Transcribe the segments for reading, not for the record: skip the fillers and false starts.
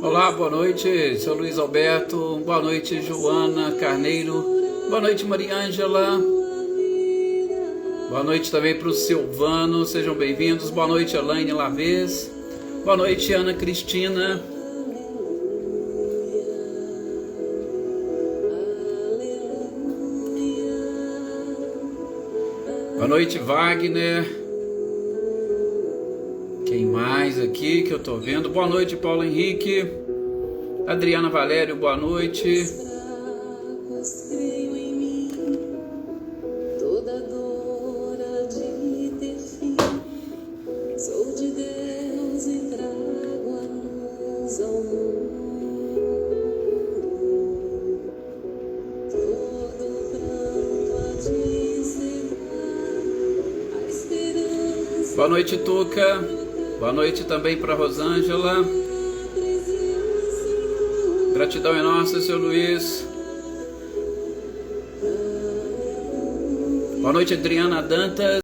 Olá, boa noite, sou Luiz Alberto, boa noite Joana Carneiro, boa noite Maria Ângela, boa noite também para o Silvano, sejam bem-vindos, boa noite Elaine Lavez, boa noite Ana Cristina, boa noite Wagner. Quem mais aqui que eu tô vendo? Boa noite, Paulo Henrique. Adriana Valério, boa noite. Boa noite, Tuca. Boa noite também para Rosângela. Gratidão é nossa, seu Luiz. Boa noite, Adriana Dantas.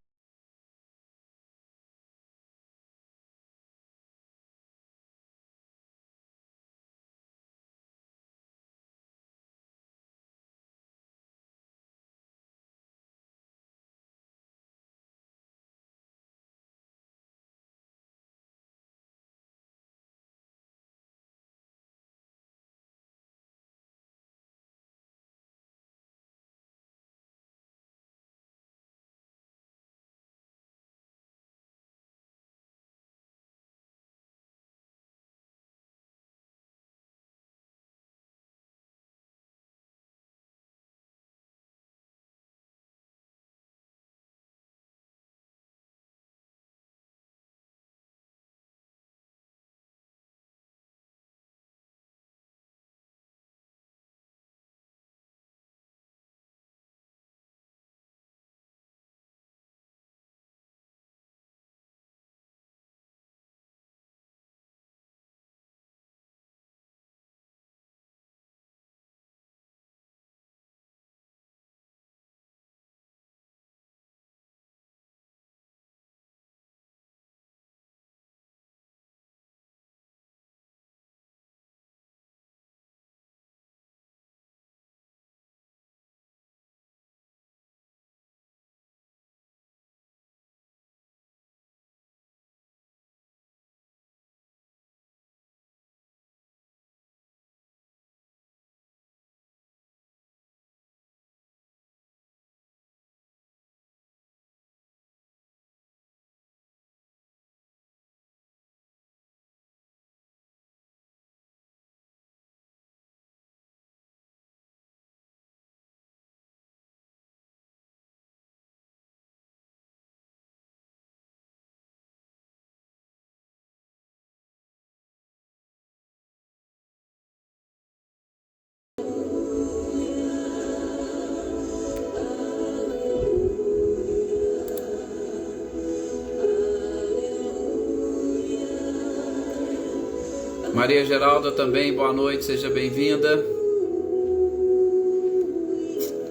Maria Geralda também, boa noite, seja bem-vinda.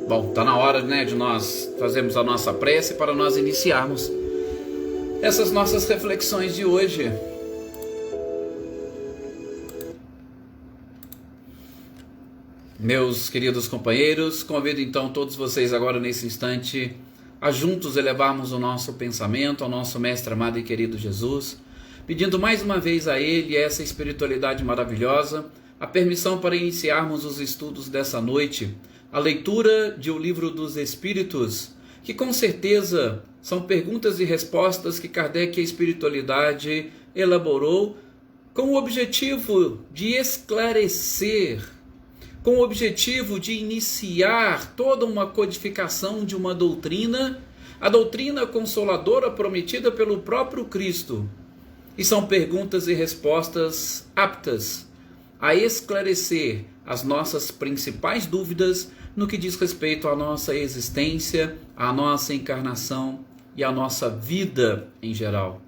Bom, tá na hora, né, de nós fazermos a nossa prece para nós iniciarmos essas nossas reflexões de hoje. Meus queridos companheiros, convido então todos vocês agora nesse instante a juntos elevarmos o nosso pensamento ao nosso Mestre amado e querido Jesus, pedindo mais uma vez a Ele, essa espiritualidade maravilhosa, a permissão para iniciarmos os estudos dessa noite, a leitura de O Livro dos Espíritos, que com certeza são perguntas e respostas que Kardec e a espiritualidade elaborou com o objetivo de esclarecer, com o objetivo de iniciar toda uma codificação de uma doutrina, a doutrina consoladora prometida pelo próprio Cristo. E são perguntas e respostas aptas a esclarecer as nossas principais dúvidas no que diz respeito à nossa existência, à nossa encarnação e à nossa vida em geral.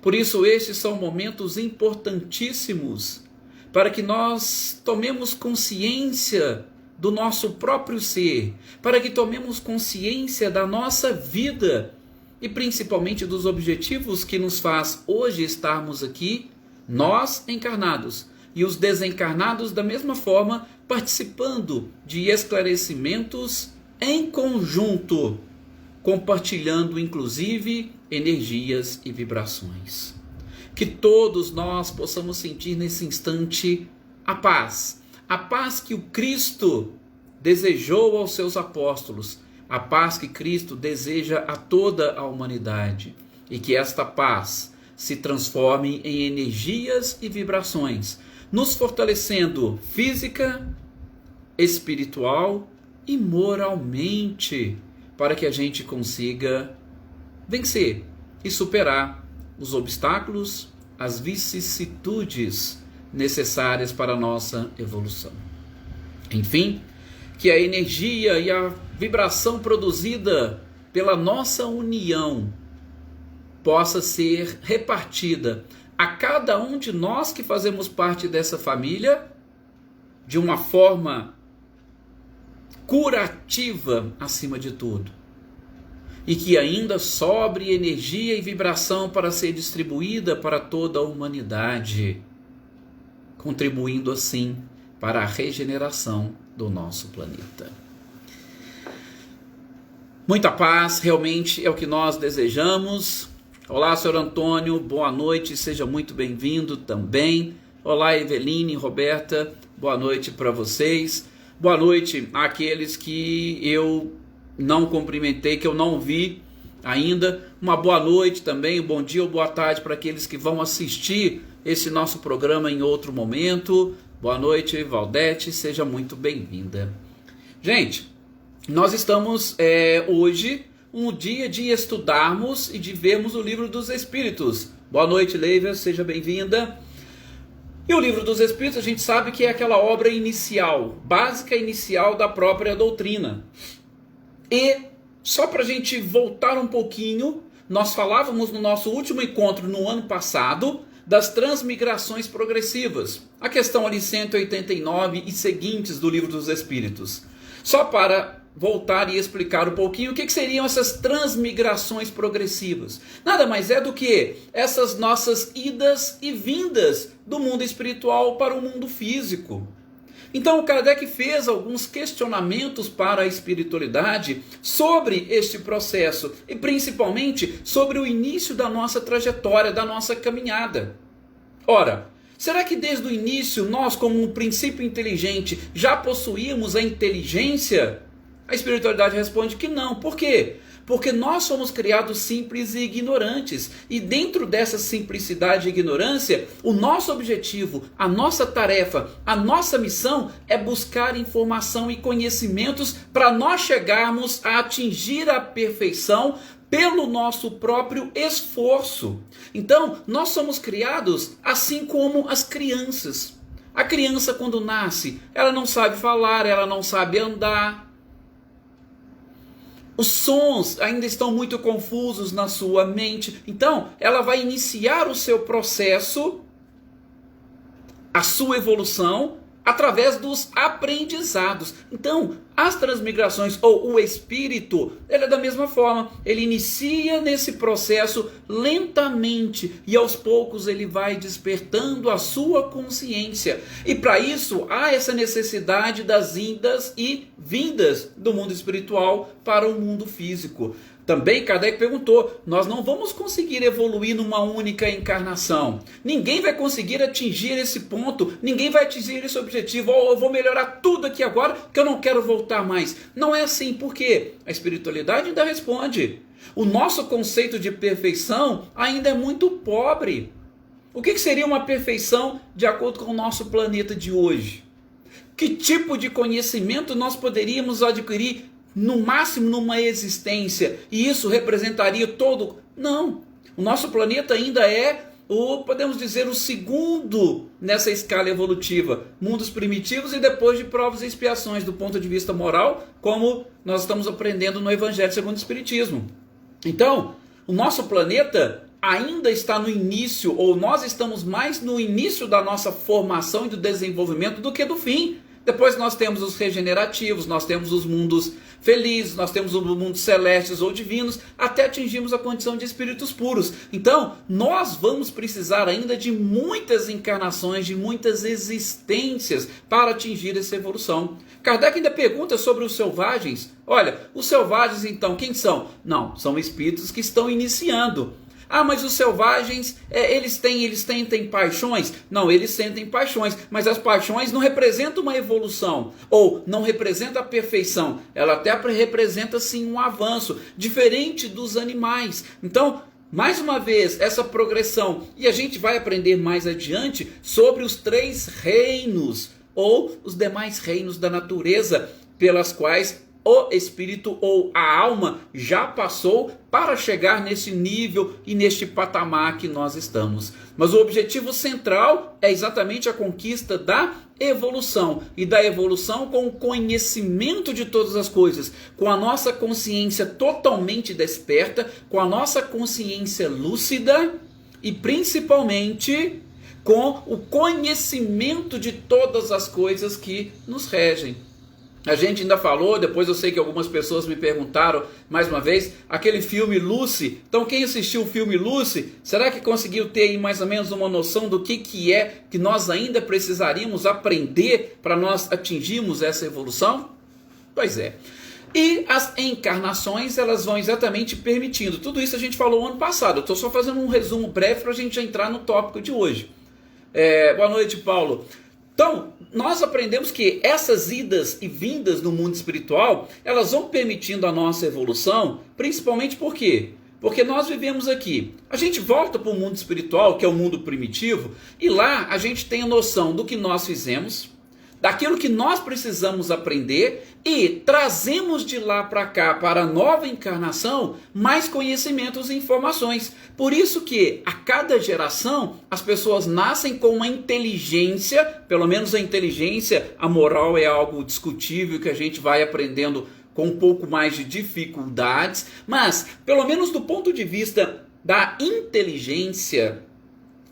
Por isso, estes são momentos importantíssimos para que nós tomemos consciência do nosso próprio ser, para que tomemos consciência da nossa vida e principalmente dos objetivos que nos faz hoje estarmos aqui, nós encarnados, e os desencarnados da mesma forma, participando de esclarecimentos em conjunto, compartilhando inclusive energias e vibrações. Que todos nós possamos sentir nesse instante a paz que o Cristo desejou aos seus apóstolos, a paz que Cristo deseja a toda a humanidade, e que esta paz se transforme em energias e vibrações, nos fortalecendo física, espiritual e moralmente, para que a gente consiga vencer e superar os obstáculos, as vicissitudes necessárias para a nossa evolução. Enfim, que a energia e a vibração produzida pela nossa união possa ser repartida a cada um de nós que fazemos parte dessa família de uma forma curativa acima de tudo. E que ainda sobre energia e vibração para ser distribuída para toda a humanidade, contribuindo assim para a regeneração do nosso planeta. Muita paz, realmente é o que nós desejamos. Olá, senhor Antônio, boa noite, seja muito bem-vindo também. Olá, Eveline, Roberta, boa noite para vocês. Boa noite àqueles que eu não cumprimentei, que eu não vi ainda. Uma boa noite também, um bom dia ou boa tarde para aqueles que vão assistir esse nosso programa em outro momento. Boa noite, Valdete, seja muito bem-vinda. Gente, nós estamos hoje um dia de estudarmos e de vermos o Livro dos Espíritos. Boa noite, Leivia, seja bem-vinda. E o Livro dos Espíritos a gente sabe que é aquela obra inicial, básica inicial da própria doutrina. E só para a gente voltar um pouquinho, nós falávamos no nosso último encontro no ano passado das transmigrações progressivas, a questão ali 189 e seguintes do Livro dos Espíritos. Só para voltar e explicar um pouquinho o que seriam essas transmigrações progressivas. Nada mais é do que essas nossas idas e vindas do mundo espiritual para o mundo físico. Então, Kardec fez alguns questionamentos para a espiritualidade sobre este processo e principalmente sobre o início da nossa trajetória, da nossa caminhada. Ora, será que desde o início nós, como um princípio inteligente, já possuíamos a inteligência? A espiritualidade responde que não. Por quê? Porque nós somos criados simples e ignorantes. E dentro dessa simplicidade e ignorância, o nosso objetivo, a nossa tarefa, a nossa missão é buscar informação e conhecimentos para nós chegarmos a atingir a perfeição pelo nosso próprio esforço. Então, nós somos criados assim como as crianças. A criança, quando nasce, ela não sabe falar, ela não sabe andar. Os sons ainda estão muito confusos na sua mente. Então, ela vai iniciar o seu processo, a sua evolução, através dos aprendizados. Então, as transmigrações, ou o espírito, ele é da mesma forma. Ele inicia nesse processo lentamente e aos poucos ele vai despertando a sua consciência. E para isso, há essa necessidade das indas e vindas do mundo espiritual para o mundo físico. Também Kardec perguntou, nós não vamos conseguir evoluir numa única encarnação. Ninguém vai conseguir atingir esse ponto, ninguém vai atingir esse objetivo. Eu vou melhorar tudo aqui agora, que eu não quero voltar mais. Não é assim, porque a espiritualidade ainda responde. O nosso conceito de perfeição ainda é muito pobre. O que seria uma perfeição de acordo com o nosso planeta de hoje? Que tipo de conhecimento nós poderíamos adquirir no máximo numa existência, e isso representaria todo? Não, o nosso planeta ainda é podemos dizer, o segundo nessa escala evolutiva, mundos primitivos e depois de provas e expiações do ponto de vista moral, como nós estamos aprendendo no Evangelho segundo o Espiritismo. Então, o nosso planeta ainda está no início, ou nós estamos mais no início da nossa formação e do desenvolvimento do que do fim. Depois nós temos os regenerativos, nós temos os mundos felizes, nós temos o mundo celestes ou divinos, até atingirmos a condição de espíritos puros. Então, nós vamos precisar ainda de muitas encarnações, de muitas existências para atingir essa evolução. Kardec ainda pergunta sobre os selvagens. Olha, os selvagens então, quem são? Não, são espíritos que estão iniciando. Ah, mas os selvagens, eles sentem paixões? Não, eles sentem paixões, mas as paixões não representam uma evolução, ou não representam a perfeição, ela até representa sim um avanço, diferente dos animais. Então, mais uma vez, essa progressão, e a gente vai aprender mais adiante sobre os 3 reinos, ou os demais reinos da natureza, pelas quais o espírito ou a alma já passou para chegar nesse nível e neste patamar que nós estamos. Mas o objetivo central é exatamente a conquista da evolução, e da evolução com o conhecimento de todas as coisas, com a nossa consciência totalmente desperta, com a nossa consciência lúcida e principalmente com o conhecimento de todas as coisas que nos regem. A gente ainda falou, depois eu sei que algumas pessoas me perguntaram mais uma vez, aquele filme Lucy. Então quem assistiu o filme Lucy, será que conseguiu ter aí mais ou menos uma noção do que é que nós ainda precisaríamos aprender para nós atingirmos essa evolução? Pois é. E as encarnações, elas vão exatamente permitindo. Tudo isso a gente falou ano passado. Eu estou só fazendo um resumo breve para a gente já entrar no tópico de hoje. Boa noite, Paulo. Então, nós aprendemos que essas idas e vindas no mundo espiritual, elas vão permitindo a nossa evolução, principalmente por quê? Porque nós vivemos aqui. A gente volta para o mundo espiritual, que é o mundo primitivo, e lá a gente tem a noção do que nós fizemos, daquilo que nós precisamos aprender, e trazemos de lá para cá, para a nova encarnação, mais conhecimentos e informações. Por isso que a cada geração as pessoas nascem com uma inteligência, pelo menos a inteligência, a moral é algo discutível que a gente vai aprendendo com um pouco mais de dificuldades, mas pelo menos do ponto de vista da inteligência,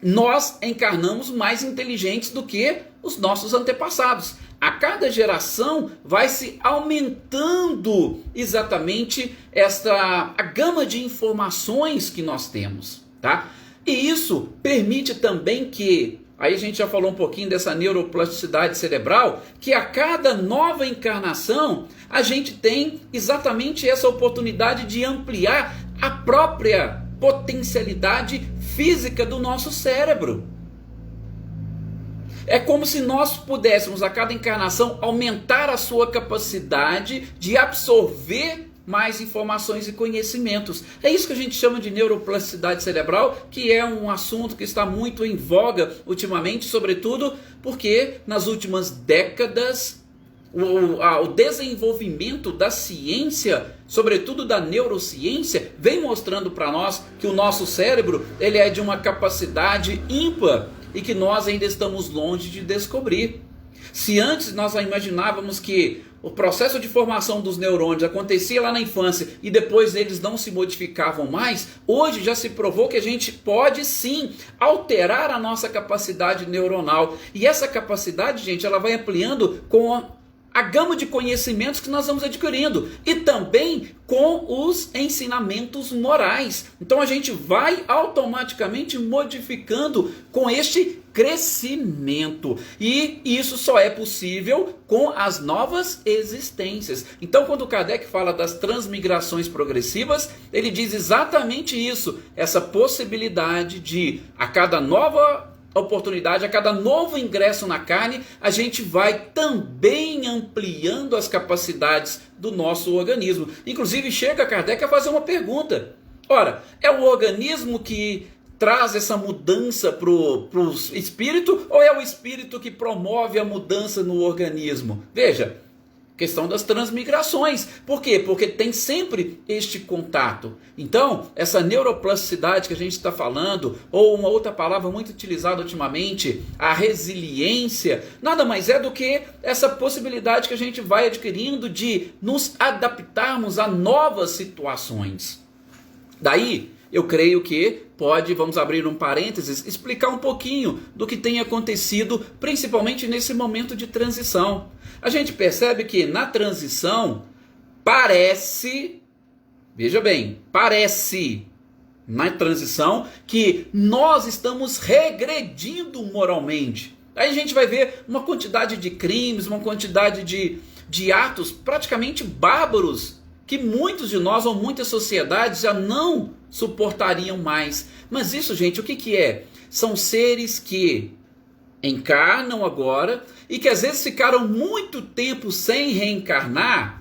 nós encarnamos mais inteligentes do que os nossos antepassados. A cada geração vai se aumentando exatamente a gama de informações que nós temos, tá? E isso permite também que, aí a gente já falou um pouquinho dessa neuroplasticidade cerebral, que a cada nova encarnação a gente tem exatamente essa oportunidade de ampliar a própria potencialidade física do nosso cérebro. É como se nós pudéssemos, a cada encarnação, aumentar a sua capacidade de absorver mais informações e conhecimentos. É isso que a gente chama de neuroplasticidade cerebral, que é um assunto que está muito em voga ultimamente, sobretudo porque nas últimas décadas o desenvolvimento da ciência, sobretudo da neurociência, vem mostrando para nós que o nosso cérebro ele é de uma capacidade ímpar e que nós ainda estamos longe de descobrir. Se antes nós imaginávamos que o processo de formação dos neurônios acontecia lá na infância e depois eles não se modificavam mais, hoje já se provou que a gente pode sim alterar a nossa capacidade neuronal. E essa capacidade, gente, ela vai ampliando com a gama de conhecimentos que nós vamos adquirindo e também com os ensinamentos morais. Então a gente vai automaticamente modificando com este crescimento, e isso só é possível com as novas existências. Então quando Kardec fala das transmigrações progressivas, ele diz exatamente isso, essa possibilidade de a cada nova oportunidade, a cada novo ingresso na carne, a gente vai também ampliando as capacidades do nosso organismo. Inclusive chega Kardec a fazer uma pergunta. Ora, é o organismo que traz essa mudança para o espírito, ou é o espírito que promove a mudança no organismo? Veja, questão das transmigrações. Por quê? Porque tem sempre este contato. Então, essa neuroplasticidade que a gente está falando, ou uma outra palavra muito utilizada ultimamente, a resiliência, nada mais é do que essa possibilidade que a gente vai adquirindo de nos adaptarmos a novas situações. Daí, eu creio que pode, vamos abrir um parênteses, explicar um pouquinho do que tem acontecido, principalmente nesse momento de transição. A gente percebe que na transição, parece, veja bem, parece na transição que nós estamos regredindo moralmente. Aí a gente vai ver uma quantidade de crimes, uma quantidade de atos praticamente bárbaros que muitos de nós ou muitas sociedades já não suportariam mais. Mas isso, gente, o que é? São seres que encarnam agora e que às vezes ficaram muito tempo sem reencarnar.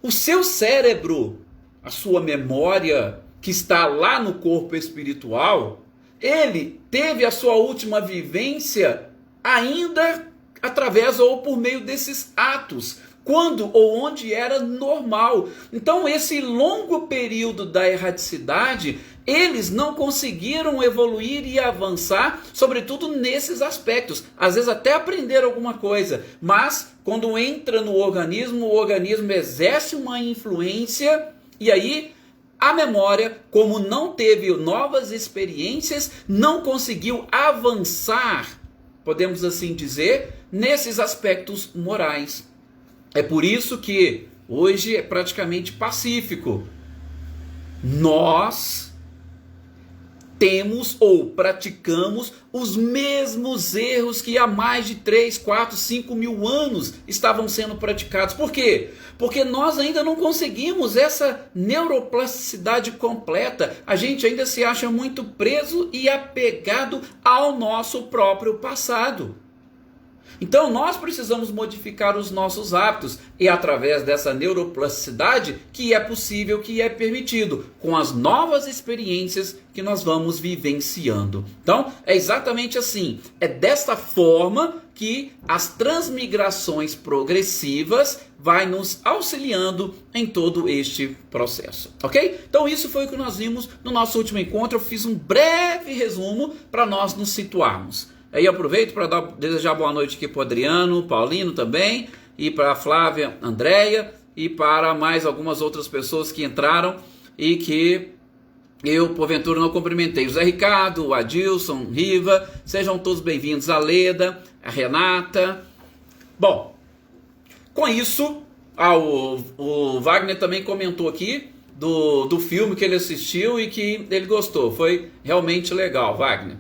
O seu cérebro, a sua memória que está lá no corpo espiritual, ele teve a sua última vivência ainda através ou por meio desses atos, quando ou onde era normal. Então, esse longo período da erraticidade, eles não conseguiram evoluir e avançar, sobretudo nesses aspectos. Às vezes até aprender alguma coisa, mas quando entra no organismo, o organismo exerce uma influência e aí a memória, como não teve novas experiências, não conseguiu avançar, podemos assim dizer, nesses aspectos morais. É por isso que hoje é praticamente pacífico. Nós temos ou praticamos os mesmos erros que há mais de 3, 4, 5 mil anos estavam sendo praticados. Por quê? Porque nós ainda não conseguimos essa neuroplasticidade completa. A gente ainda se acha muito preso e apegado ao nosso próprio passado. Então nós precisamos modificar os nossos hábitos e através dessa neuroplasticidade que é possível, que é permitido, com as novas experiências que nós vamos vivenciando. Então é exatamente assim, é desta forma que as transmigrações progressivas vai nos auxiliando em todo este processo, ok? Então isso foi o que nós vimos no nosso último encontro. Eu fiz um breve resumo para nós nos situarmos. Aí aproveito para desejar boa noite aqui para o Adriano, Paulino também, e para a Flávia, Andréia, e para mais algumas outras pessoas que entraram e que eu, porventura, não cumprimentei. O Zé Ricardo, o Adilson, Riva, sejam todos bem-vindos. A Leda, a Renata. Bom, com isso, o Wagner também comentou aqui do filme que ele assistiu e que ele gostou. Foi realmente legal, Wagner.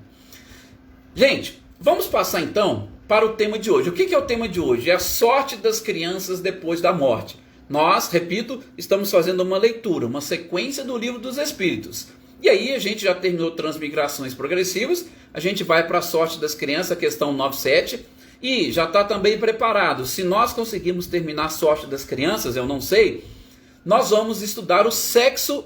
Gente, vamos passar então para o tema de hoje. O que é o tema de hoje? É a sorte das crianças depois da morte. Nós, repito, estamos fazendo uma leitura, uma sequência do Livro dos Espíritos. E aí a gente já terminou transmigrações progressivas, a gente vai para a sorte das crianças, a questão 97, e já está também preparado. Se nós conseguirmos terminar a sorte das crianças, eu não sei, nós vamos estudar o sexo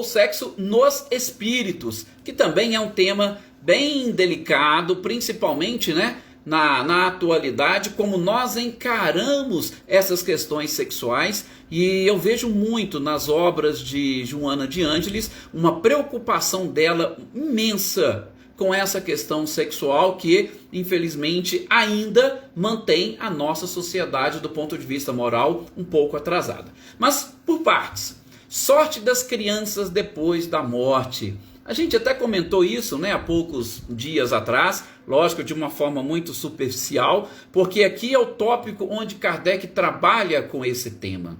sexo nos espíritos, que também é um tema bem delicado, principalmente, né, na atualidade, como nós encaramos essas questões sexuais. E eu vejo muito nas obras de Joana de Ângeles uma preocupação dela imensa com essa questão sexual que, infelizmente, ainda mantém a nossa sociedade, do ponto de vista moral, um pouco atrasada. Mas, por partes, sorte das crianças depois da morte. A gente até comentou isso, né, há poucos dias atrás, lógico, de uma forma muito superficial, porque aqui é o tópico onde Kardec trabalha com esse tema.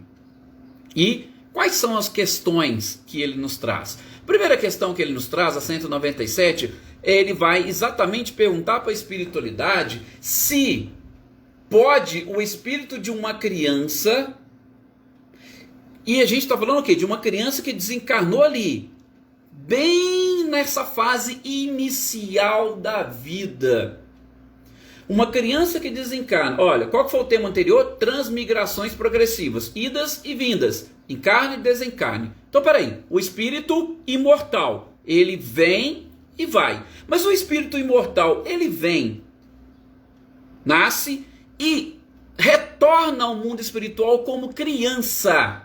E quais são as questões que ele nos traz? Primeira questão que ele nos traz, a 197, ele vai exatamente perguntar para a espiritualidade se pode o espírito de uma criança, e a gente está falando o quê? De uma criança que desencarnou ali, bem nessa fase inicial da vida. Uma criança que desencarna. Olha, qual que foi o tema anterior? Transmigrações progressivas, idas e vindas, encarne e desencarne. Então, peraí, o espírito imortal, ele vem e vai. Mas o espírito imortal, ele vem, nasce e retorna ao mundo espiritual como criança.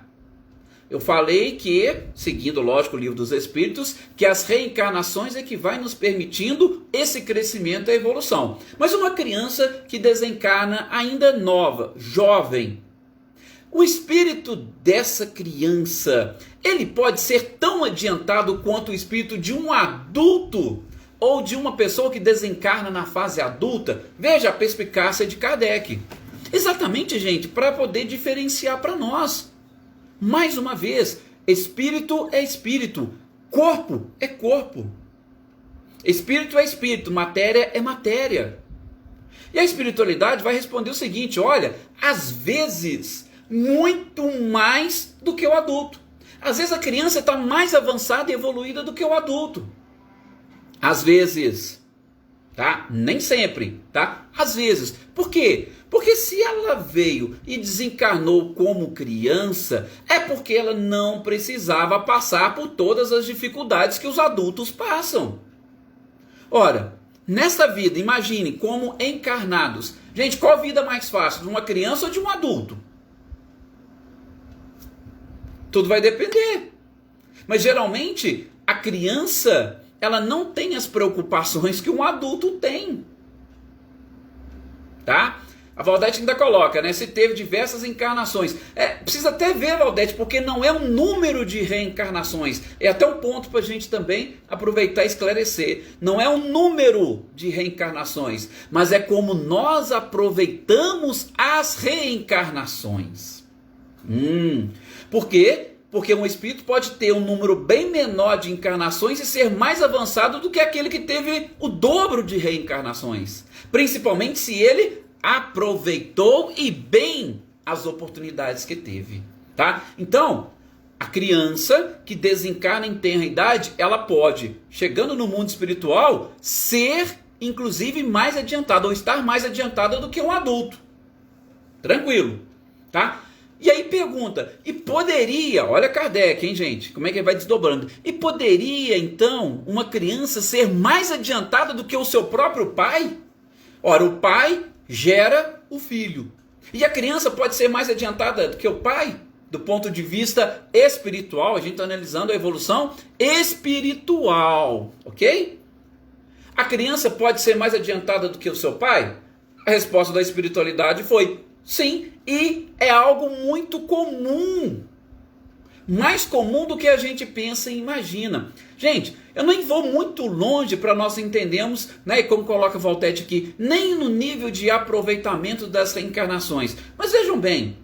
Eu falei que, seguindo, lógico, o Livro dos Espíritos, que as reencarnações é que vai nos permitindo esse crescimento e a evolução. Mas uma criança que desencarna ainda nova, jovem, o espírito dessa criança, ele pode ser tão adiantado quanto o espírito de um adulto ou de uma pessoa que desencarna na fase adulta? Veja a perspicácia de Kardec. Exatamente, gente, para poder diferenciar para nós. mais uma vez, espírito é espírito, corpo é corpo. Espírito é espírito, matéria é matéria. E a espiritualidade vai responder o seguinte: olha, às vezes, muito mais do que o adulto. Às vezes a criança está mais avançada e evoluída do que o adulto. Às vezes, tá? Nem sempre, tá? Às vezes. Por quê? Porque se ela veio e desencarnou como criança, é porque ela não precisava passar por todas as dificuldades que os adultos passam. Ora, nessa vida, imagine como encarnados. Gente, qual vida mais fácil? De uma criança ou de um adulto? Tudo vai depender. Mas geralmente, a criança, ela não tem as preocupações que um adulto tem. Tá? A Valdete ainda coloca, né? Se teve diversas encarnações. Precisa até ver, Valdete, porque não é um número de reencarnações. É até um ponto para a gente também aproveitar e esclarecer. Não é um número de reencarnações, mas é como nós aproveitamos as reencarnações. Por quê? Porque um espírito pode ter um número bem menor de encarnações e ser mais avançado do que aquele que teve o dobro de reencarnações. Principalmente se ele aproveitou e bem as oportunidades que teve, tá? Então, a criança que desencarna em tenra idade, ela pode, chegando no mundo espiritual, ser inclusive mais adiantada ou estar mais adiantada do que um adulto. Tranquilo, tá? E aí pergunta, e poderia, olha Kardec, hein, gente, como é que ele vai desdobrando, e poderia então uma criança ser mais adiantada do que o seu próprio pai? Ora, o pai gera o filho. E a criança pode ser mais adiantada do que o pai? Do ponto de vista espiritual, a gente está analisando a evolução espiritual, ok? A criança pode ser mais adiantada do que o seu pai? A resposta da espiritualidade foi sim, e é algo muito comum. Mais comum do que a gente pensa e imagina. Gente, eu nem vou muito longe para nós entendermos, né, e como coloca Voltaire aqui, nem no nível de aproveitamento das reencarnações. Mas vejam bem,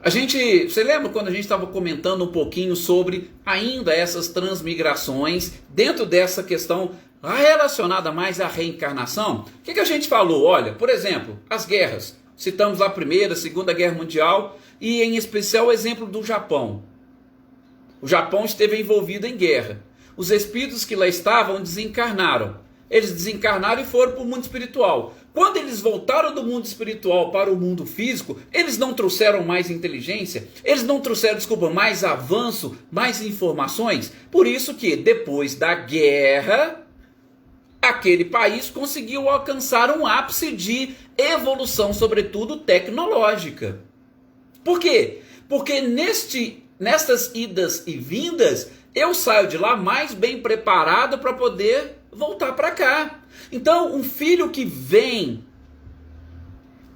você lembra quando a gente estava comentando um pouquinho sobre ainda essas transmigrações, dentro dessa questão relacionada mais à reencarnação? O que a gente falou? Olha, por exemplo, as guerras. Citamos a Primeira, Segunda Guerra Mundial e em especial o exemplo do Japão. O Japão esteve envolvido em guerra. Os espíritos que lá estavam desencarnaram. Eles desencarnaram e foram para o mundo espiritual. Quando eles voltaram do mundo espiritual para o mundo físico, eles não trouxeram mais inteligência? Eles não trouxeram, mais avanço, mais informações? Por isso que depois da guerra, aquele país conseguiu alcançar um ápice de evolução, sobretudo tecnológica. Por quê? Porque nestas idas e vindas, eu saio de lá mais bem preparado para poder voltar para cá. Então, um filho que vem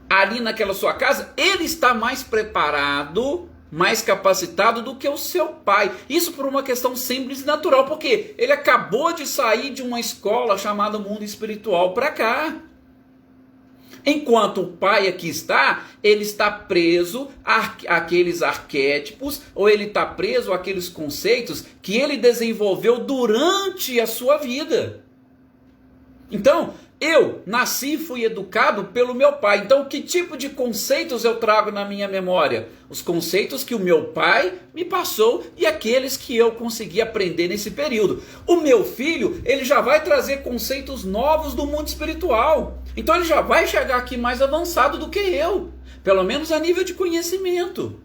ali naquela sua casa, ele está mais preparado, mais capacitado do que o seu pai. Isso por uma questão simples e natural, porque ele acabou de sair de uma escola chamada mundo espiritual para cá. Enquanto o pai aqui está, ele está preso àqueles arquétipos, ou ele está preso àqueles conceitos que ele desenvolveu durante a sua vida. Então, eu nasci e fui educado pelo meu pai. Então, que tipo de conceitos eu trago na minha memória? Os conceitos que o meu pai me passou e aqueles que eu consegui aprender nesse período. O meu filho, ele já vai trazer conceitos novos do mundo espiritual. Então, ele já vai chegar aqui mais avançado do que eu. Pelo menos a nível de conhecimento.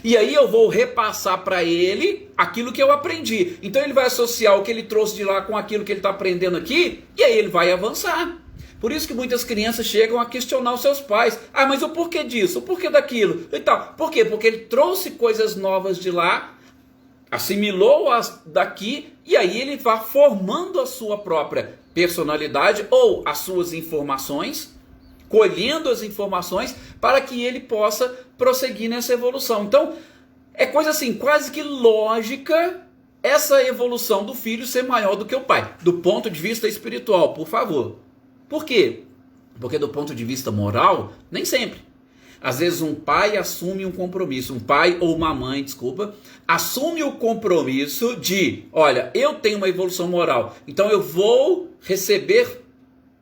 E aí eu vou repassar para ele aquilo que eu aprendi. Então ele vai associar o que ele trouxe de lá com aquilo que ele está aprendendo aqui, e aí ele vai avançar. Por isso que muitas crianças chegam a questionar os seus pais. Ah, mas o porquê disso? O porquê daquilo? E tal. Por quê? Porque ele trouxe coisas novas de lá, assimilou-as daqui, e aí ele vai formando a sua própria personalidade ou as suas informações, colhendo as informações para que ele possa prosseguir nessa evolução. Então, é coisa assim, quase que lógica essa evolução do filho ser maior do que o pai, do ponto de vista espiritual, por favor. Por quê? Porque do ponto de vista moral, nem sempre. Às vezes um pai assume um compromisso, um pai ou uma mãe, desculpa, assume o compromisso de, olha, eu tenho uma evolução moral, então eu vou receber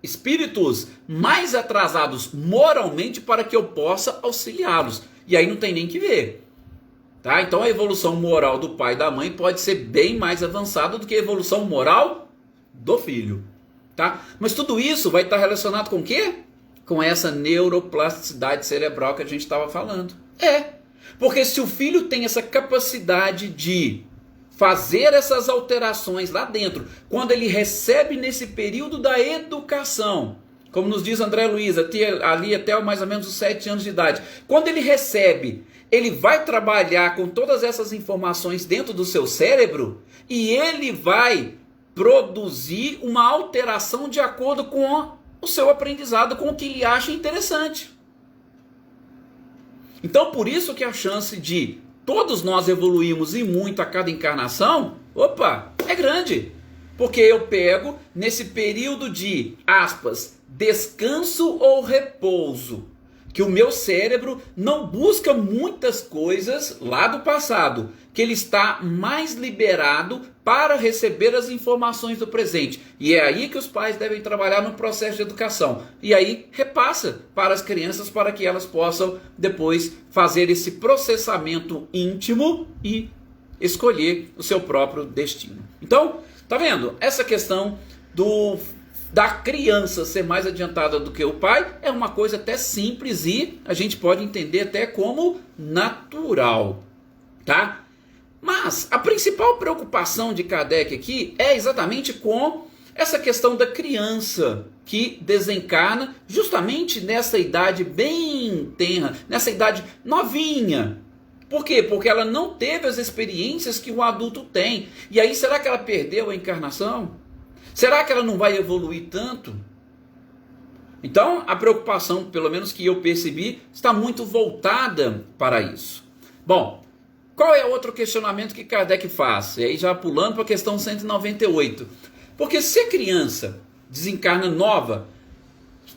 espíritos mais atrasados moralmente para que eu possa auxiliá-los. E aí não tem nem que ver. Tá? Então a evolução moral do pai e da mãe pode ser bem mais avançada do que a evolução moral do filho. Tá? Mas tudo isso vai estar relacionado com o quê? Com essa neuroplasticidade cerebral que a gente estava falando. Porque se o filho tem essa capacidade de fazer essas alterações lá dentro, quando ele recebe nesse período da educação, como nos diz André Luiz, ali até mais ou menos os 7 anos de idade, quando ele recebe, ele vai trabalhar com todas essas informações dentro do seu cérebro e ele vai produzir uma alteração de acordo com o seu aprendizado, com o que ele acha interessante. Então, por isso que a chance de todos nós evoluirmos e muito a cada encarnação, é grande. Porque eu pego nesse período de, aspas, descanso ou repouso, que o meu cérebro não busca muitas coisas lá do passado, que ele está mais liberado para receber as informações do presente. E é aí que os pais devem trabalhar no processo de educação. E aí repassa para as crianças para que elas possam depois fazer esse processamento íntimo e escolher o seu próprio destino. Então, tá vendo? Essa questão da criança ser mais adiantada do que o pai é uma coisa até simples e a gente pode entender até como natural, tá? Mas a principal preocupação de Kardec aqui é exatamente com essa questão da criança que desencarna justamente nessa idade bem tenra, nessa idade novinha. Por quê? Porque ela não teve as experiências que o adulto tem. E aí, será que ela perdeu a encarnação? Será que ela não vai evoluir tanto? Então, a preocupação, pelo menos que eu percebi, está muito voltada para isso. Bom, qual é outro questionamento que Kardec faz? E aí já pulando para a questão 198. Porque se a criança desencarna nova,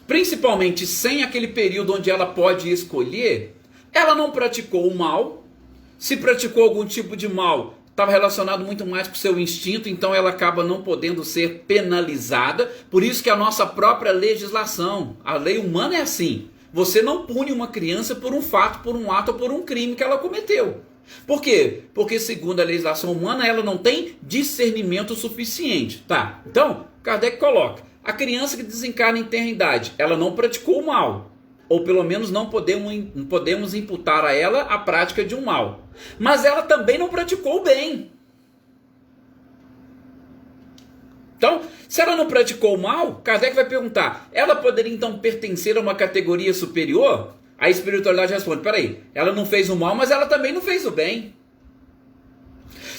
principalmente sem aquele período onde ela pode escolher, ela não praticou o mal. Se praticou algum tipo de mal, estava relacionado muito mais com o seu instinto, então ela acaba não podendo ser penalizada. Por isso que a nossa própria legislação, a lei humana é assim. Você não pune uma criança por um fato, por um ato ou por um crime que ela cometeu. Por quê? Porque segundo a legislação humana, ela não tem discernimento suficiente. Tá? Então, Kardec coloca, a criança que desencarna em tenra idade, ela não praticou o mal. Ou pelo menos não podemos imputar a ela a prática de um mal. Mas ela também não praticou o bem. Então, se ela não praticou o mal, Kardec vai perguntar, ela poderia então pertencer a uma categoria superior? A espiritualidade responde, peraí, ela não fez o mal, mas ela também não fez o bem.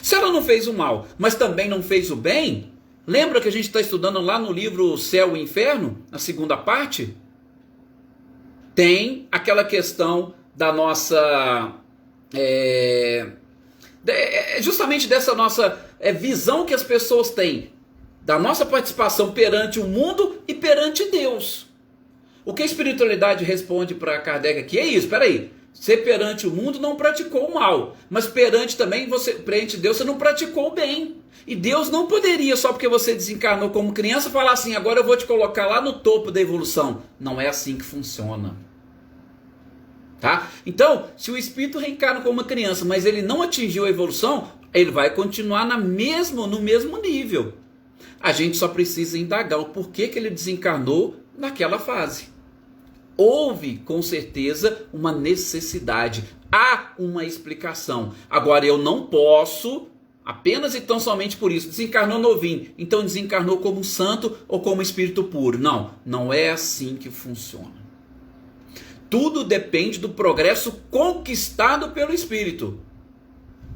Se ela não fez o mal, mas também não fez o bem, lembra que a gente está estudando lá no livro Céu e Inferno, na segunda parte? Tem aquela questão da nossa, justamente dessa nossa visão que as pessoas têm, da nossa participação perante o mundo e perante Deus. O que a espiritualidade responde para Kardec aqui é isso, peraí, você perante o mundo não praticou o mal, mas perante Deus você não praticou o bem. E Deus não poderia, só porque você desencarnou como criança, falar assim, agora eu vou te colocar lá no topo da evolução. Não é assim que funciona. Tá? Então, se o espírito reencarna como uma criança, mas ele não atingiu a evolução, ele vai continuar no mesmo nível. A gente só precisa indagar o porquê que ele desencarnou naquela fase. Houve, com certeza, uma necessidade. Há uma explicação. Agora, eu não posso, apenas e tão somente por isso, desencarnou novinho, então desencarnou como um santo ou como espírito puro. Não, não é assim que funciona. Tudo depende do progresso conquistado pelo espírito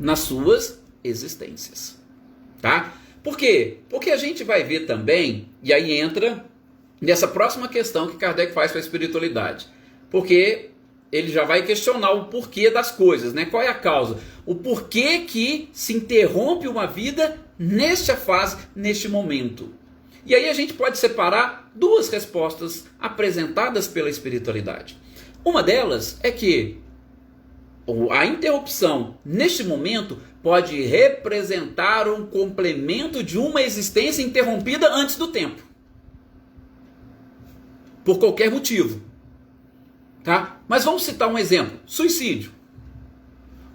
nas suas existências. Tá? Por quê? Porque a gente vai ver também, e aí entra nessa próxima questão que Kardec faz para a espiritualidade. Porque ele já vai questionar o porquê das coisas, né? Qual é a causa? O porquê que se interrompe uma vida nesta fase, neste momento. E aí a gente pode separar duas respostas apresentadas pela espiritualidade. Uma delas é que a interrupção, neste momento, pode representar um complemento de uma existência interrompida antes do tempo. Por qualquer motivo. Tá? Mas vamos citar um exemplo. Suicídio.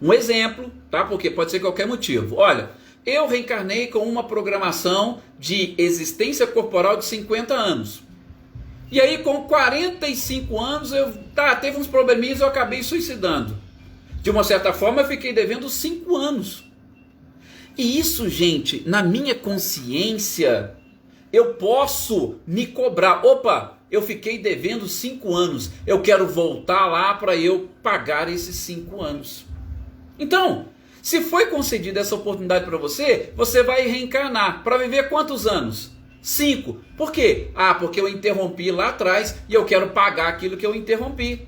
Um exemplo, tá? Porque pode ser qualquer motivo. Olha, eu reencarnei com uma programação de existência corporal de 50 anos. E aí com 45 anos, teve uns probleminhas e eu acabei suicidando. De uma certa forma, eu fiquei devendo 5 anos. E isso, gente, na minha consciência, eu posso me cobrar. Opa, eu fiquei devendo 5 anos. Eu quero voltar lá para eu pagar esses 5 anos. Então, se foi concedida essa oportunidade para você, você vai reencarnar. Para viver quantos anos? 5. Por quê? Porque eu interrompi lá atrás e eu quero pagar aquilo que eu interrompi.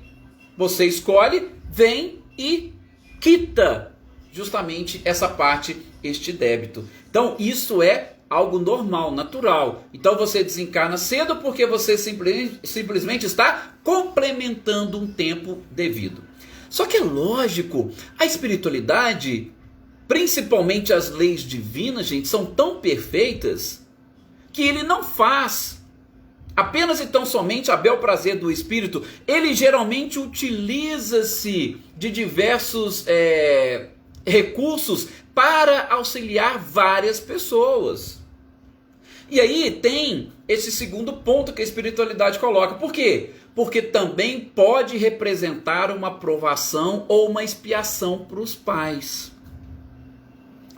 Você escolhe, vem e quita justamente essa parte, este débito. Então isso é algo normal, natural. Então você desencarna cedo porque você simplesmente está complementando um tempo devido. Só que é lógico, a espiritualidade, principalmente as leis divinas, gente, são tão perfeitas que ele não faz apenas e tão somente a bel prazer do espírito. Ele geralmente utiliza-se de diversos recursos para auxiliar várias pessoas. E aí tem esse segundo ponto que a espiritualidade coloca. Por quê? Porque também pode representar uma provação ou uma expiação para os pais.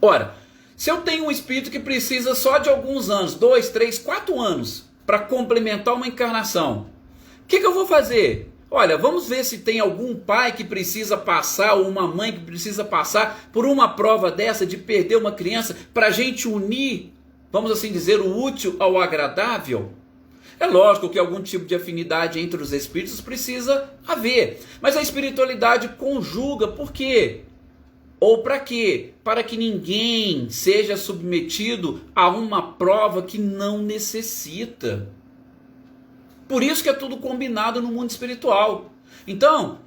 Ora, se eu tenho um espírito que precisa só de alguns anos, 2, 3, 4 anos, para complementar uma encarnação, o que eu vou fazer? Olha, vamos ver se tem algum pai que precisa passar, ou uma mãe que precisa passar por uma prova dessa de perder uma criança, para a gente unir, vamos assim dizer, o útil ao agradável. É lógico que algum tipo de afinidade entre os espíritos precisa haver, mas a espiritualidade conjuga. Por quê? Ou para quê? Para que ninguém seja submetido a uma prova que não necessita. Por isso que é tudo combinado no mundo espiritual. Então,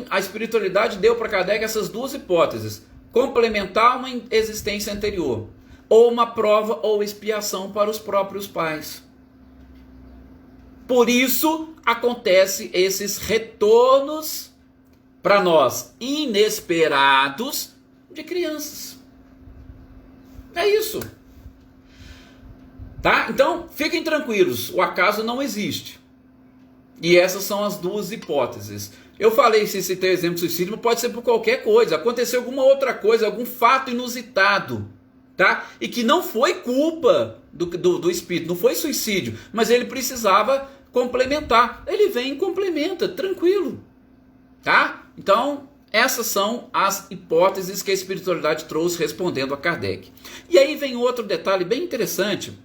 a espiritualidade deu para Kardec essas duas hipóteses: complementar uma existência anterior, ou uma prova ou expiação para os próprios pais. Por isso acontece esses retornos para nós inesperados de crianças. É isso. Tá? Então, fiquem tranquilos, o acaso não existe. E essas são as duas hipóteses. Eu falei, se citei o exemplo de suicídio, mas pode ser por qualquer coisa. Aconteceu alguma outra coisa, algum fato inusitado, tá? E que não foi culpa do espírito, não foi suicídio, mas ele precisava complementar. Ele vem e complementa, tranquilo. Tá? Então, essas são as hipóteses que a espiritualidade trouxe respondendo a Kardec. E aí vem outro detalhe bem interessante,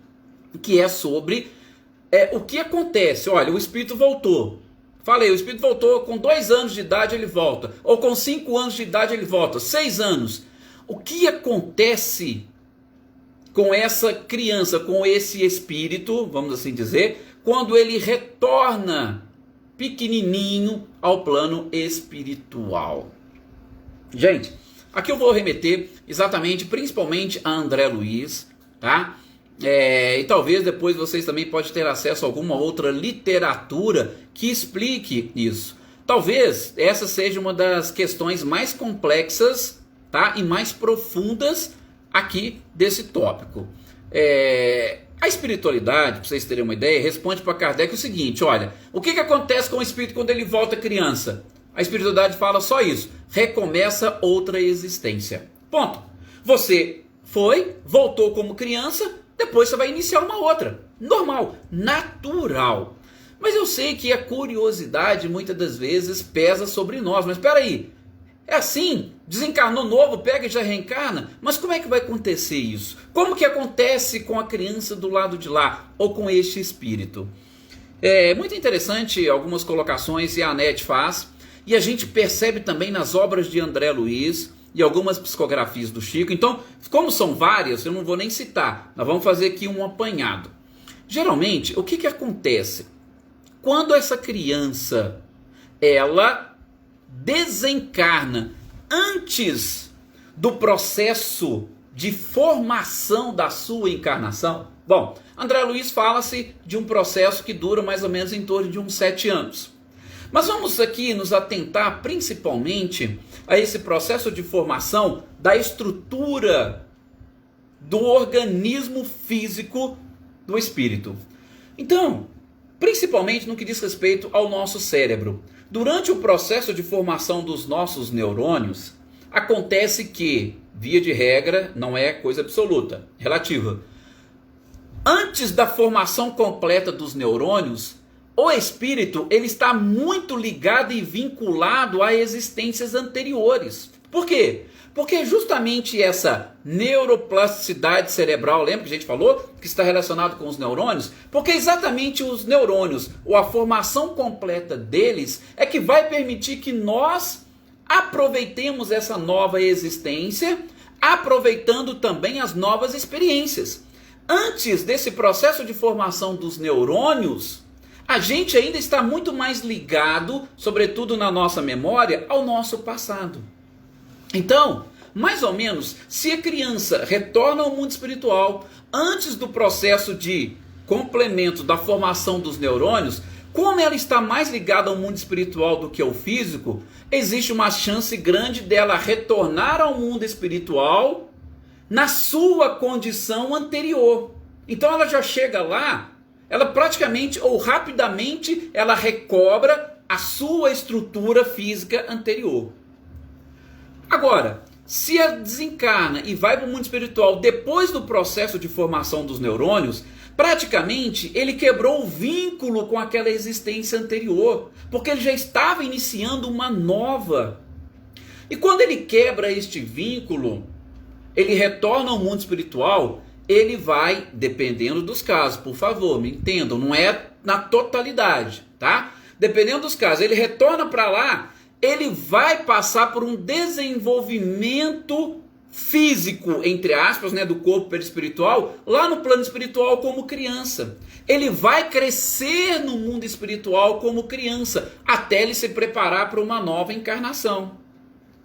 que é sobre o que acontece. Olha, o espírito voltou. Falei, o espírito voltou com 2 anos de idade, ele volta. Ou com 5 anos de idade, ele volta. 6 anos. O que acontece com essa criança, com esse espírito, vamos assim dizer, quando ele retorna pequenininho ao plano espiritual? Gente, aqui eu vou remeter exatamente, principalmente a André Luiz, tá? E talvez depois vocês também podem ter acesso a alguma outra literatura que explique isso. Talvez essa seja uma das questões mais complexas, tá? E mais profundas aqui desse tópico. A espiritualidade, para vocês terem uma ideia, responde para Kardec o seguinte: olha, o que acontece com o espírito quando ele volta criança? A espiritualidade fala só isso: recomeça outra existência. Ponto. Você voltou como criança, depois você vai iniciar uma outra. Normal, natural. Mas eu sei que a curiosidade muitas das vezes pesa sobre nós. Mas espera aí, é assim? Desencarnou novo, pega e já reencarna? Mas como é que vai acontecer isso? Como que acontece com a criança do lado de lá? Ou com este espírito? É muito interessante algumas colocações que a Anete faz. E a gente percebe também nas obras de André Luiz e algumas psicografias do Chico. Então, como são várias, eu não vou nem citar. Nós vamos fazer aqui um apanhado. Geralmente, o que acontece? Quando essa criança ela desencarna antes do processo de formação da sua encarnação? Bom, André Luiz fala-se de um processo que dura mais ou menos em torno de uns 7 anos. Mas vamos aqui nos atentar principalmente a esse processo de formação da estrutura do organismo físico do espírito. Então, principalmente no que diz respeito ao nosso cérebro. Durante o processo de formação dos nossos neurônios, acontece que, via de regra, não é coisa absoluta, relativa. Antes da formação completa dos neurônios, o espírito ele está muito ligado e vinculado a existências anteriores. Por quê? Porque justamente essa neuroplasticidade cerebral, lembra que a gente falou que está relacionado com os neurônios? Porque exatamente os neurônios, ou a formação completa deles, é que vai permitir que nós aproveitemos essa nova existência, aproveitando também as novas experiências. Antes desse processo de formação dos neurônios, a gente ainda está muito mais ligado, sobretudo na nossa memória, ao nosso passado. Então, mais ou menos, se a criança retorna ao mundo espiritual antes do processo de complemento da formação dos neurônios, como ela está mais ligada ao mundo espiritual do que ao físico, existe uma chance grande dela retornar ao mundo espiritual na sua condição anterior. Então ela já chega lá, ela praticamente ou rapidamente ela recobra a sua estrutura física anterior. Agora, se ela desencarna e vai para o mundo espiritual depois do processo de formação dos neurônios, praticamente ele quebrou o vínculo com aquela existência anterior, porque ele já estava iniciando uma nova. E quando ele quebra este vínculo, ele retorna ao mundo espiritual, ele vai, dependendo dos casos, por favor, me entendam, não é na totalidade, tá? Dependendo dos casos, ele retorna para lá, ele vai passar por um desenvolvimento físico, entre aspas, né, do corpo perispiritual, lá no plano espiritual como criança. Ele vai crescer no mundo espiritual como criança, até ele se preparar para uma nova encarnação.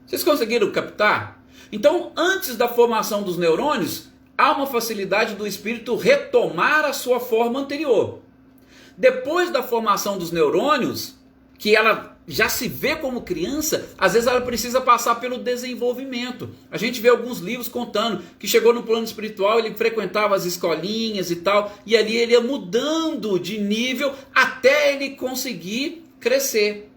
Vocês conseguiram captar? Então, antes da formação dos neurônios, há uma facilidade do espírito retomar a sua forma anterior. Depois da formação dos neurônios, que ela já se vê como criança, às vezes ela precisa passar pelo desenvolvimento. A gente vê alguns livros contando que chegou no plano espiritual, ele frequentava as escolinhas e tal, e ali ele ia mudando de nível até ele conseguir crescer.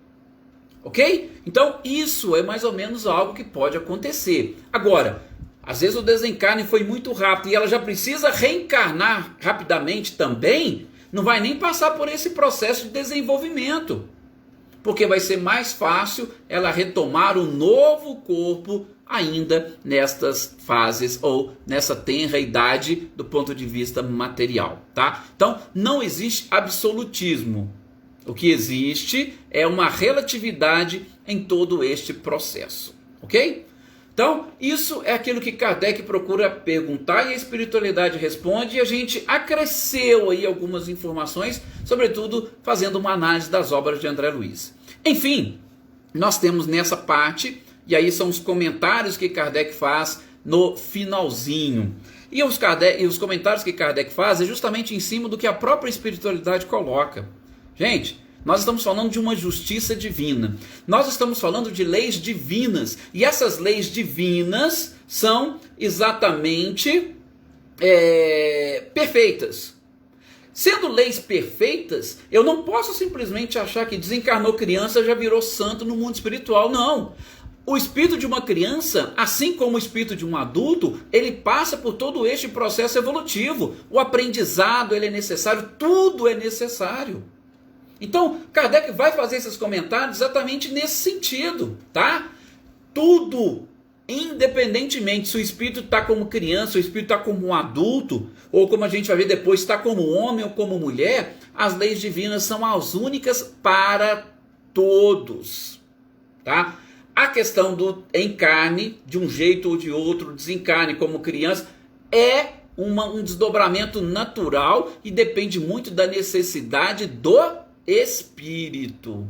Ok? Então isso é mais ou menos algo que pode acontecer. Agora, às vezes o desencarne foi muito rápido e ela já precisa reencarnar rapidamente também, não vai nem passar por esse processo de desenvolvimento. Porque vai ser mais fácil ela retomar o novo corpo ainda nestas fases ou nessa tenra idade do ponto de vista material, tá? Então, não existe absolutismo. O que existe é uma relatividade em todo este processo, ok? Então, isso é aquilo que Kardec procura perguntar e a espiritualidade responde, e a gente acresceu aí algumas informações, sobretudo fazendo uma análise das obras de André Luiz. Enfim, nós temos nessa parte, e aí são os comentários que Kardec faz no finalzinho. E os comentários que Kardec faz é justamente em cima do que a própria espiritualidade coloca. Gente, nós estamos falando de uma justiça divina. Nós estamos falando de leis divinas. E essas leis divinas são exatamente perfeitas. Sendo leis perfeitas, eu não posso simplesmente achar que desencarnou criança já virou santo no mundo espiritual. Não. O espírito de uma criança, assim como o espírito de um adulto, ele passa por todo este processo evolutivo. O aprendizado ele é necessário, tudo é necessário. Então, Kardec vai fazer esses comentários exatamente nesse sentido, tá? Tudo, independentemente se o espírito está como criança, o espírito está como um adulto, ou como a gente vai ver depois, está como homem ou como mulher, as leis divinas são as únicas para todos, tá? A questão do encarne, de um jeito ou de outro, desencarne como criança, é um desdobramento natural e depende muito da necessidade do espírito.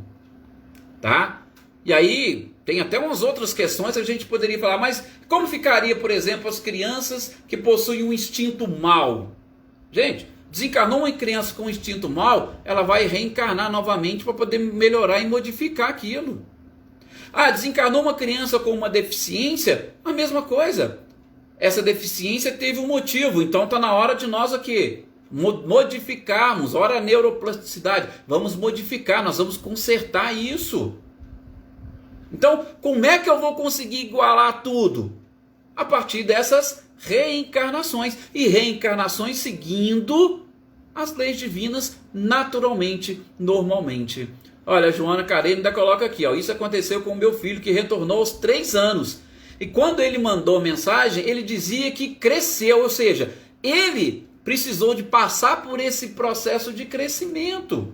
tá? E aí tem até umas outras questões que a gente poderia falar, mas como ficaria, por exemplo, as crianças que possuem um instinto mau? Gente, desencarnou uma criança com um instinto mau, ela vai reencarnar novamente para poder melhorar e modificar aquilo. Ah, desencarnou uma criança com uma deficiência, a mesma coisa. Essa deficiência teve um motivo, então está na hora de nós aqui modificarmos. Ora, a neuroplasticidade, vamos modificar, nós vamos consertar isso. Então, como é que eu vou conseguir igualar tudo? A partir dessas reencarnações. E reencarnações seguindo as leis divinas naturalmente, normalmente. Olha, a Joana Carene ainda coloca aqui, ó, isso aconteceu com o meu filho que retornou aos 3 anos. E quando ele mandou mensagem, ele dizia que cresceu, ou seja, ele precisou de passar por esse processo de crescimento.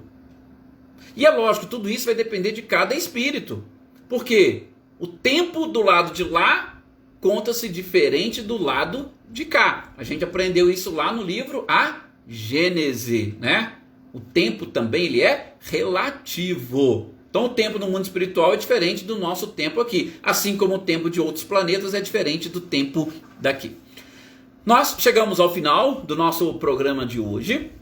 E é lógico, tudo isso vai depender de cada espírito. Porque o tempo do lado de lá conta-se diferente do lado de cá. A gente aprendeu isso lá no livro A Gênese, né? O tempo também ele é relativo. Então o tempo no mundo espiritual é diferente do nosso tempo aqui. Assim como o tempo de outros planetas é diferente do tempo daqui. Nós chegamos ao final do nosso programa de hoje.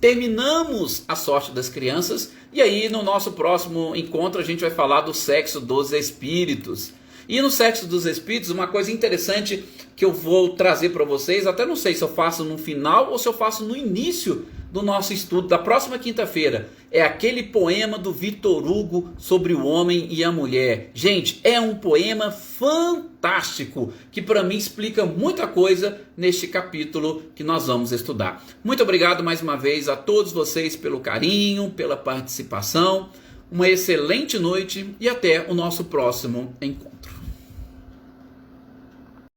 Terminamos a sorte das crianças e aí no nosso próximo encontro a gente vai falar do sexo dos espíritos. E no sexo dos espíritos, uma coisa interessante que eu vou trazer para vocês, até não sei se eu faço no final ou se eu faço no início do nosso estudo da próxima quinta-feira, é aquele poema do Victor Hugo sobre o homem e a mulher. Gente, é um poema fantástico, que para mim explica muita coisa neste capítulo que nós vamos estudar. Muito obrigado mais uma vez a todos vocês pelo carinho, pela participação, uma excelente noite e até o nosso próximo encontro.